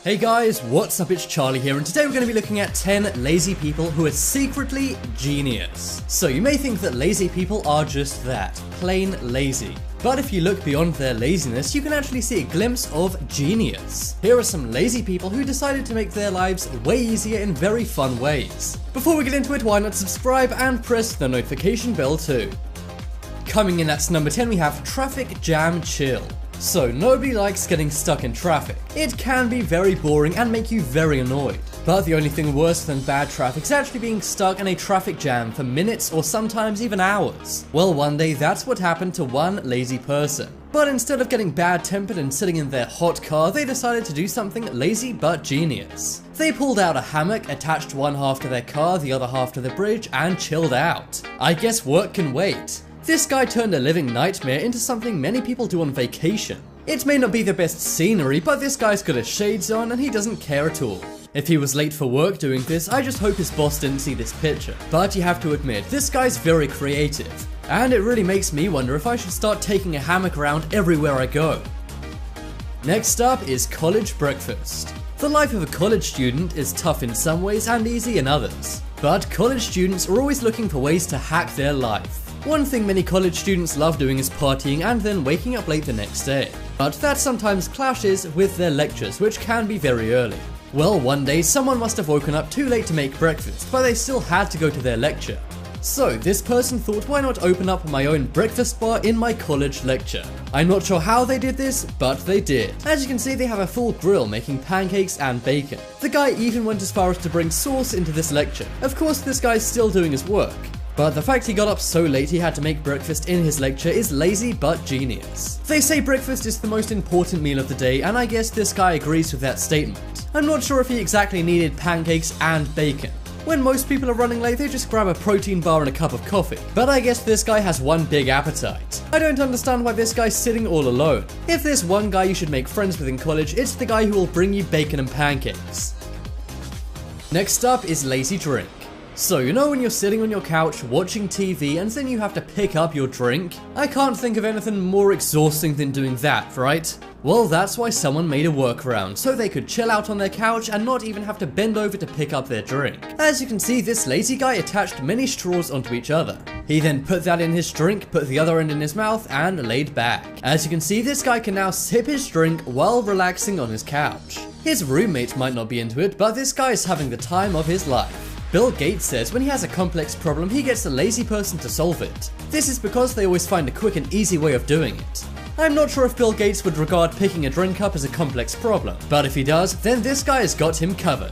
Hey guys, what's up? It's Charlie here, and today we're going to be looking at 10 lazy people who are secretly genius. So you may think that lazy people are just that, plain lazy. But if you look beyond their laziness, you can actually see a glimpse of genius. Here are some lazy people who decided to make their lives way easier in very fun ways. Before we get into it, why not subscribe and press the notification bell too. Coming in at number 10, we have Traffic Jam Chill. So nobody likes getting stuck in traffic. It can be very boring and make you very annoyed. But the only thing worse than bad traffic is actually being stuck in a traffic jam for minutes or sometimes even hours. Well, one day that's what happened to one lazy person. But instead of getting bad-tempered and sitting in their hot car, they decided to do something lazy but genius. They pulled out a hammock, attached one half to their car, the other half to the bridge, and chilled out. I guess work can wait. This guy turned a living nightmare into something many people do on vacation. It may not be the best scenery, but this guy's got his shades on and he doesn't care at all. If he was late for work doing this, I just hope his boss didn't see this picture. But you have to admit, this guy's very creative. And it really makes me wonder if I should start taking a hammock around everywhere I go. Next up is college breakfast. The life of a college student is tough in some ways and easy in others. But college students are always looking for ways to hack their life. One thing many college students love doing is partying and then waking up late the next day. But that sometimes clashes with their lectures, which can be very early. Well, one day someone must have woken up too late to make breakfast, but they still had to go to their lecture. So this person thought, why not open up my own breakfast bar in my college lecture? I'm not sure how they did this, but they did. As you can see, they have a full grill making pancakes and bacon. The guy even went as far as to bring sauce into this lecture. Of course, this guy's still doing his work. But the fact he got up so late he had to make breakfast in his lecture is lazy but genius. They say breakfast is the most important meal of the day, and I guess this guy agrees with that statement. I'm not sure if he exactly needed pancakes and bacon. When most people are running late, they just grab a protein bar and a cup of coffee. But I guess this guy has one big appetite. I don't understand why this guy's sitting all alone. If there's one guy you should make friends with in college, it's the guy who will bring you bacon and pancakes. Next up is lazy drink. So you know when you're sitting on your couch watching TV and then you have to pick up your drink? I can't think of anything more exhausting than doing that, right? Well, that's why someone made a workaround, so they could chill out on their couch and not even have to bend over to pick up their drink. As you can see, this lazy guy attached many straws onto each other. He then put that in his drink, put the other end in his mouth, and laid back. As you can see, this guy can now sip his drink while relaxing on his couch. His roommate might not be into it, but this guy is having the time of his life. Bill Gates says when he has a complex problem, he gets a lazy person to solve it. This is because they always find a quick and easy way of doing it. I'm not sure if Bill Gates would regard picking a drink up as a complex problem, but if he does, then this guy has got him covered.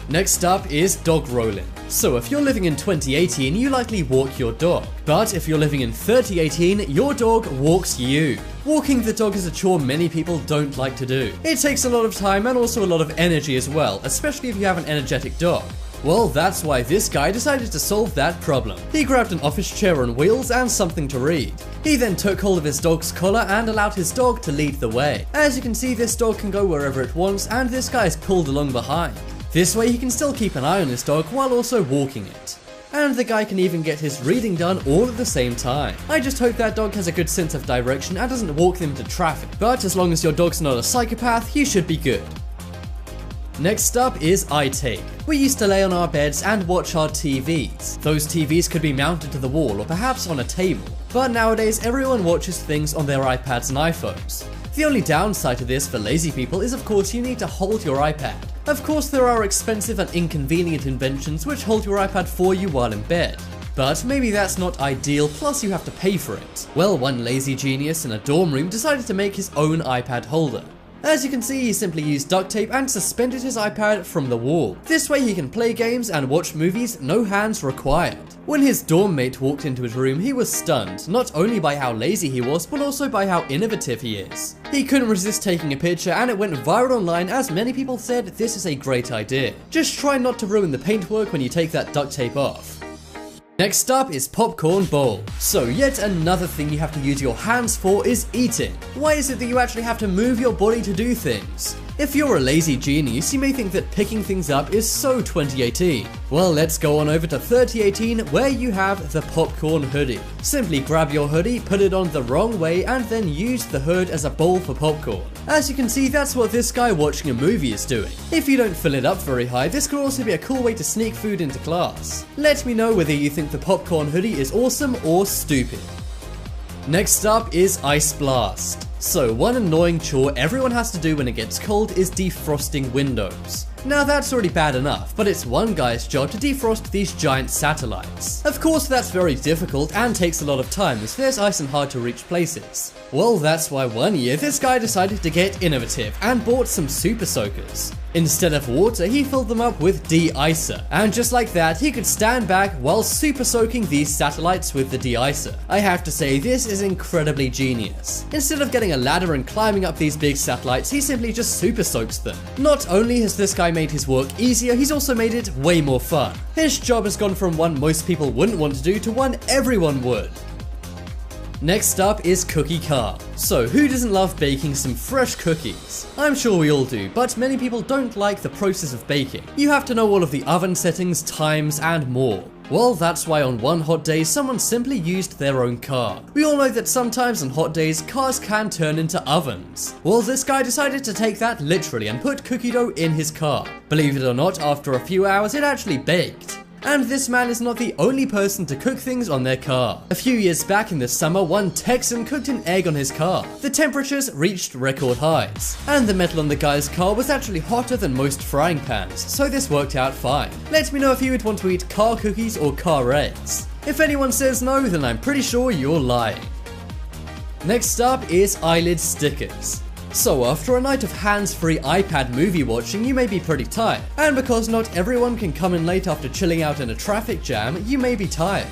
Next up is dog rolling. So if you're living in 2018, you likely walk your dog. But if you're living in 3018, your dog walks you. Walking the dog is a chore many people don't like to do. It takes a lot of time and also a lot of energy as well, especially if you have an energetic dog. Well, that's why this guy decided to solve that problem. He grabbed an office chair on wheels and something to read. He then took hold of his dog's collar and allowed his dog to lead the way. As you can see, this dog can go wherever it wants and this guy is pulled along behind. This way he can still keep an eye on his dog while also walking it. And the guy can even get his reading done all at the same time. I just hope that dog has a good sense of direction and doesn't walk them into traffic. But as long as your dog's not a psychopath, you should be good. Next up is iTape. We used to lay on our beds and watch our TVs. Those TVs could be mounted to the wall or perhaps on a table. But nowadays everyone watches things on their iPads and iPhones. The only downside to this for lazy people is of course you need to hold your iPad. Of course there are expensive and inconvenient inventions which hold your iPad for you while in bed. But maybe that's not ideal, plus you have to pay for it. Well, one lazy genius in a dorm room decided to make his own iPad holder. As you can see, he simply used duct tape and suspended his iPad from the wall. This way he can play games and watch movies, no hands required. When his dorm mate walked into his room, he was stunned, not only by how lazy he was, but also by how innovative he is. He couldn't resist taking a picture and it went viral online as many people said this is a great idea. Just try not to ruin the paintwork when you take that duct tape off. Next up is popcorn bowl. So yet another thing you have to use your hands for is eating. Why is it that you actually have to move your body to do things? If you're a lazy genius, you may think that picking things up is so 2018. Well, let's go on over to 3018, where you have the popcorn hoodie. Simply grab your hoodie, put it on the wrong way, and then use the hood as a bowl for popcorn. As you can see, that's what this guy watching a movie is doing. If you don't fill it up very high, this could also be a cool way to sneak food into class. Let me know whether you think the popcorn hoodie is awesome or stupid. Next up is Ice Blast. So one annoying chore everyone has to do when it gets cold is defrosting windows. Now that's already bad enough, but it's one guy's job to defrost these giant satellites. Of course that's very difficult and takes a lot of time as there's ice in hard to reach places. Well, that's why one year this guy decided to get innovative and bought some super soakers. Instead of water, he filled them up with de-icer, and just like that, he could stand back while super soaking these satellites with the de-icer. I have to say, this is incredibly genius. Instead of getting a ladder and climbing up these big satellites, he simply just super soaks them. Not only has this guy made his work easier, he's also made it way more fun. His job has gone from one most people wouldn't want to do to one everyone would. Next up is Cookie Car. So who doesn't love baking some fresh cookies? I'm sure we all do, but many people don't like the process of baking. You have to know all of the oven settings, times, and more. Well, that's why on one hot day, someone simply used their own car. We all know that sometimes on hot days, cars can turn into ovens. Well, this guy decided to take that literally and put cookie dough in his car. Believe it or not, after a few hours, it actually baked. And this man is not the only person to cook things on their car. A few years back in the summer, one Texan cooked an egg on his car. The temperatures reached record highs, and the metal on the guy's car was actually hotter than most frying pans, so this worked out fine. Let me know if you would want to eat car cookies or car eggs. If anyone says no, then I'm pretty sure you're lying. Next up is eyelid stickers. So after a night of hands-free iPad movie watching, you may be pretty tired. And because not everyone can come in late after chilling out in a traffic jam, you may be tired.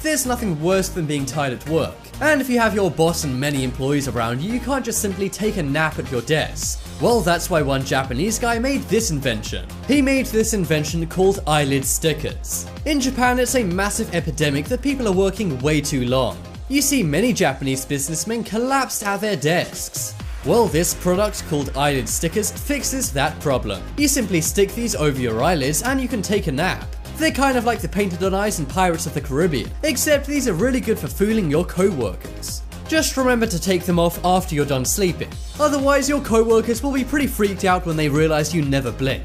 There's nothing worse than being tired at work. And if you have your boss and many employees around you, you can't just simply take a nap at your desk. Well, that's why one Japanese guy made this invention. He made this invention called eyelid stickers. In Japan, it's a massive epidemic that people are working way too long. You see many Japanese businessmen collapsed at their desks. Well, this product called eyelid stickers fixes that problem. You simply stick these over your eyelids and you can take a nap. They're kind of like the painted on eyes in Pirates of the Caribbean, except these are really good for fooling your co-workers. Just remember to take them off after you're done sleeping, otherwise your co-workers will be pretty freaked out when they realize you never blink.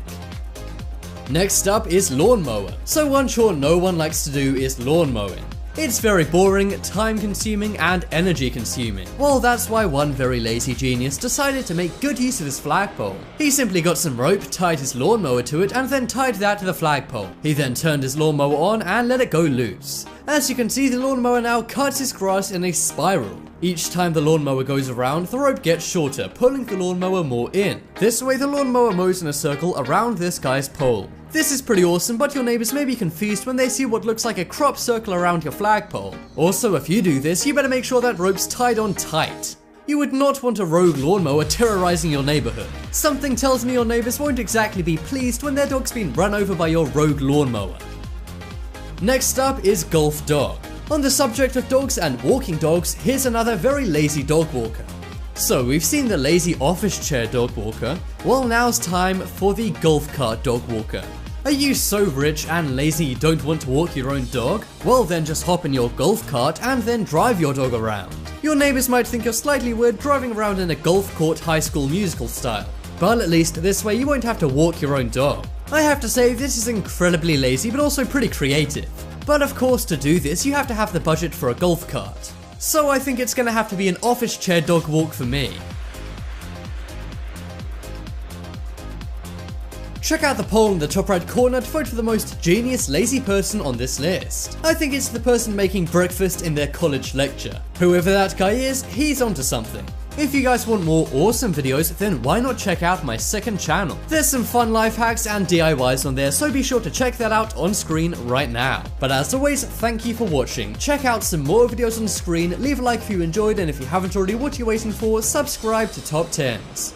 Next up is lawnmower. So one chore no one likes to do is lawn mowing. It's very boring, time-consuming, and energy-consuming. Well, that's why one very lazy genius decided to make good use of his flagpole. He simply got some rope, tied his lawnmower to it, and then tied that to the flagpole. He then turned his lawnmower on and let it go loose. As you can see, the lawnmower now cuts his grass in a spiral. Each time the lawnmower goes around, the rope gets shorter, pulling the lawnmower more in. This way, the lawnmower mows in a circle around this guy's pole. This is pretty awesome, but your neighbors may be confused when they see what looks like a crop circle around your flagpole. Also, if you do this, you better make sure that rope's tied on tight. You would not want a rogue lawnmower terrorizing your neighborhood. Something tells me your neighbors won't exactly be pleased when their dog's been run over by your rogue lawnmower. Next up is Golf Dog. On the subject of dogs and walking dogs, here's another very lazy dog walker. So we've seen the lazy office chair dog walker. Well, now's time for the golf cart dog walker. Are you so rich and lazy you don't want to walk your own dog? Well, then just hop in your golf cart and then drive your dog around. Your neighbors might think you're slightly weird driving around in a golf court High School Musical style, but at least this way you won't have to walk your own dog. I have to say, this is incredibly lazy but also pretty creative. But of course, to do this you have to have the budget for a golf cart. So I think it's gonna have to be an office chair dog walk for me. Check out the poll in the top right corner to vote for the most genius lazy person on this list. I think it's the person making breakfast in their college lecture. Whoever that guy is, he's onto something. If you guys want more awesome videos, then why not check out my second channel? There's some fun life hacks and DIYs on there, so be sure to check that out on screen right now. But as always, thank you for watching. Check out some more videos on screen, leave a like if you enjoyed, and if you haven't already, what are you waiting for? Subscribe to Top 10s.